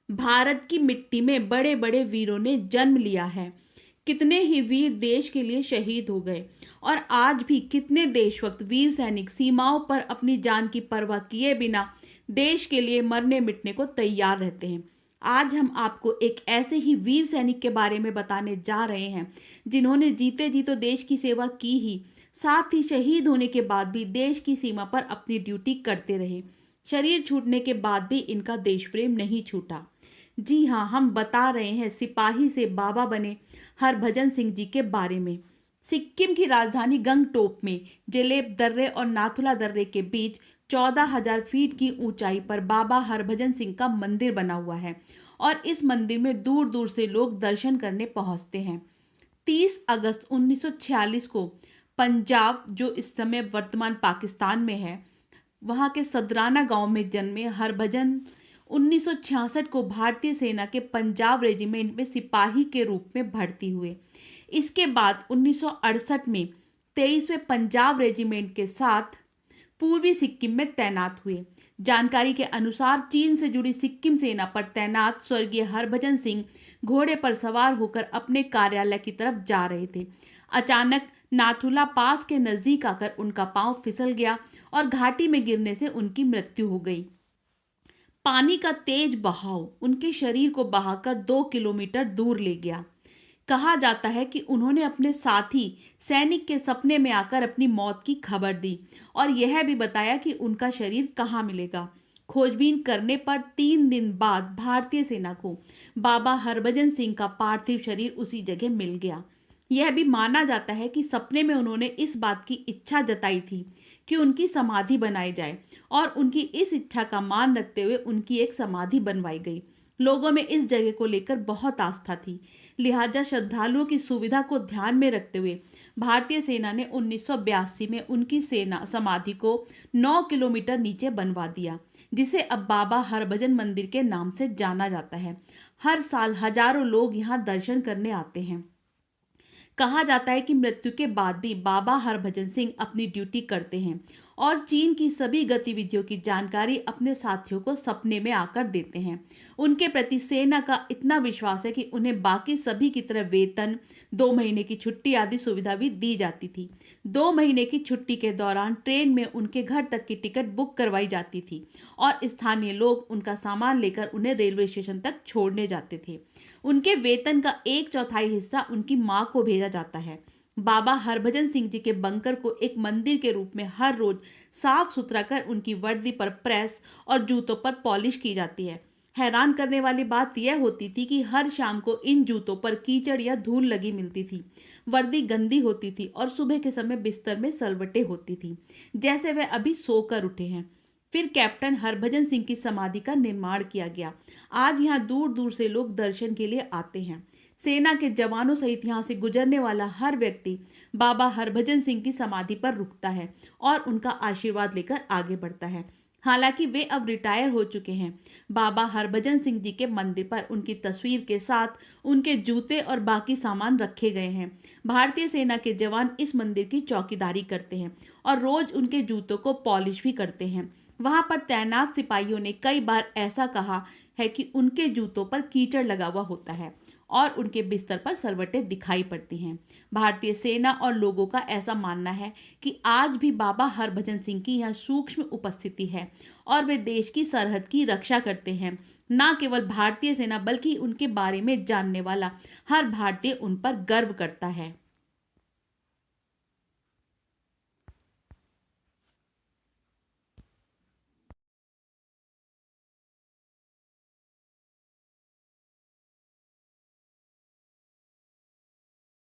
भारत की मिट्टी में बड़े बड़े वीरों ने जन्म लिया है। कितने ही वीर देश के लिए शहीद हो गए और आज भी कितने देशभक्त वीर सैनिक सीमाओं पर अपनी जान की परवाह किए बिना देश के लिए मरने मिटने को तैयार रहते हैं। आज हम आपको एक ऐसे ही वीर सैनिक के बारे में बताने जा रहे हैं जिन्होंने जीते जी तो देश की सेवा की ही, साथ ही शहीद होने के बाद भी देश की सीमा पर अपनी ड्यूटी करते रहे। शरीर छूटने के बाद भी इनका देश प्रेम नहीं छूटा। जी हाँ, हम बता रहे हैं सिपाही से बाबा बने हरभजन सिंह जी के बारे में। सिक्किम की राजधानी गंगटोक में जेलेब दर्रे और नाथुला दर्रे के बीच 14,000 फीट की ऊंचाई पर बाबा हरभजन सिंह का मंदिर बना हुआ है और इस मंदिर में दूर दूर से लोग दर्शन करने पहुंचते हैं। 30 अगस्त 1946 को पंजाब, जो इस समय वर्तमान पाकिस्तान में है, वहां के सदराना गांव में जन्मे हरभजन 1966 को भारतीय सेना के पंजाब रेजिमेंट में सिपाही के रूप में भर्ती हुए। इसके बाद 1968 में 23वें पंजाब रेजिमेंट के साथ पूर्वी सिक्किम में तैनात हुए। जानकारी के अनुसार चीन से जुड़ी सिक्किम सेना पर तैनात स्वर्गीय हरभजन सिंह घोड़े पर सवार होकर अपने कार्यालय की तरफ जा रहे थे। अचानक नाथुला पास के नजदीक आकर उनका पांव फिसल गया और घाटी में गिरने से उनकी मृत्यु हो गई। पानी का तेज बहाव उनके शरीर को बहाकर 2 किलोमीटर दूर ले गया। कहा जाता है कि उन्होंने अपने साथी सैनिक के सपने में आकर अपनी मौत की खबर दी और यह भी बताया कि उनका शरीर कहाँ मिलेगा। खोजबीन करने पर 3 दिन बाद भारतीय सेना को बाबा हरभजन सिंह का पार्थिव शरीर उसी जगह मिल गया। यह भी माना जाता है कि सपने में उन्होंने इस बात की इच्छा जताई थी कि उनकी समाधि बनाई जाए और उनकी इस इच्छा का मान रखते हुए उनकी एक समाधि बनवाई गई। लोगों में इस जगह को लेकर बहुत आस्था थी, लिहाजा श्रद्धालुओं की सुविधा को ध्यान में रखते हुए भारतीय सेना ने 1982 में उनकी सेना समाधि को 9 किलोमीटर नीचे बनवा दिया, जिसे अब बाबा हरभजन मंदिर के नाम से जाना जाता है। हर साल हजारों लोग यहाँ दर्शन करने आते हैं। कहा जाता है कि मृत्यु के बाद भी बाबा हरभजन सिंह अपनी ड्यूटी करते हैं और चीन की सभी गतिविधियों की जानकारी अपने साथियों को सपने में आकर देते हैं। उनके प्रति सेना का इतना विश्वास है कि उन्हें बाकी सभी की तरह वेतन, 2 महीने की छुट्टी आदि सुविधा भी दी जाती थी। 2 महीने की छुट्टी के दौरान ट्रेन में उनके घर तक की टिकट बुक करवाई जाती थी और स्थानीय लोग उनका सामान लेकर उन्हें रेलवे स्टेशन तक छोड़ने जाते थे। उनके वेतन का 1/4 हिस्सा उनकी मां को भेजा जाता है। बाबा हरभजन सिंह जी के बंकर को एक मंदिर के रूप में हर रोज साफ सुथरा कर उनकी वर्दी पर प्रेस और जूतों पर पॉलिश की जाती है। हैरान करने वाली बात यह होती थी कि हर शाम को इन जूतों पर कीचड़ या धूल लगी मिलती थी, वर्दी गंदी होती थी और सुबह के समय बिस्तर में सलवटें होती थी, जैसे वे अभी सोकर उठे हैं। फिर कैप्टन हरभजन सिंह की समाधि का निर्माण किया गया। आज यहाँ दूर दूर से लोग दर्शन के लिए आते हैं। सेना के जवानों सहित यहाँ से गुजरने वाला हर व्यक्ति बाबा हरभजन सिंह की समाधि पर रुकता है और उनका आशीर्वाद लेकर आगे बढ़ता है। हालांकि वे अब रिटायर हो चुके हैं। बाबा हरभजन सिंह जी के मंदिर पर उनकी तस्वीर के साथ उनके जूते और बाकी सामान रखे गए हैं। भारतीय सेना के जवान इस मंदिर की चौकीदारी करते हैं और रोज उनके जूतों को पॉलिश भी करते हैं। वहां पर तैनात सिपाहियों ने कई बार ऐसा कहा है कि उनके जूतों पर कीचड़ लगा हुआ होता है और उनके बिस्तर पर सलवटें दिखाई पड़ती हैं। भारतीय सेना और लोगों का ऐसा मानना है कि आज भी बाबा हरभजन सिंह की यहाँ सूक्ष्म उपस्थिति है और वे देश की सरहद की रक्षा करते हैं। न केवल भारतीय सेना बल्कि उनके बारे में जानने वाला हर भारतीय उन पर गर्व करता है।